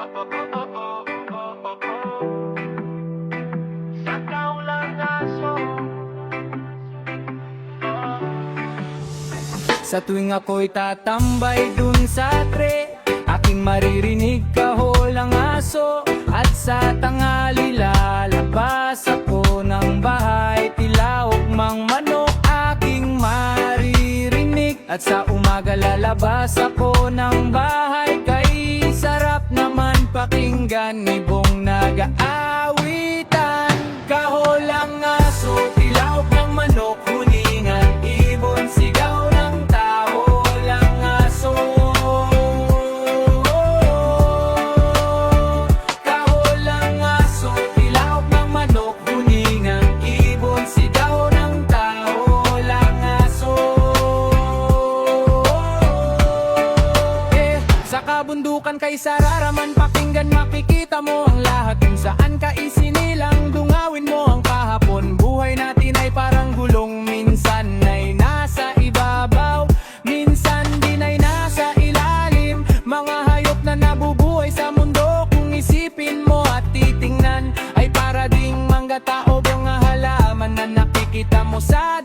Sa tuwing ako'y tatambay dun sa tre, aking maririnig kahol ang aso. At sa tanghali lalabas ako ng bahay, tila ugmang manok aking maririnig. At sa umaga lalabas ako ng bahay, kay sarap naman pakinggan, ibong nag-aawitan. Kahol ang aso, tila ugmang manok, huningan ibon, sigaw ng tao lang aso. Kahol ang aso, tila ugmang manok, huningan ibon, sigaw ng tao lang aso. Sa kabundukan kay sararaman, pakinggan makikita mo ang lahat, kung saan ka isinilang dungawin mo ang kahapon. Buhay natin ay parang gulong, minsan ay nasa ibabaw, minsan din ay nasa ilalim. Mga hayop na nabubuhay sa mundo, kung isipin mo at titingnan, ay para ding mangga tao, mga halaman na nakikita mo sa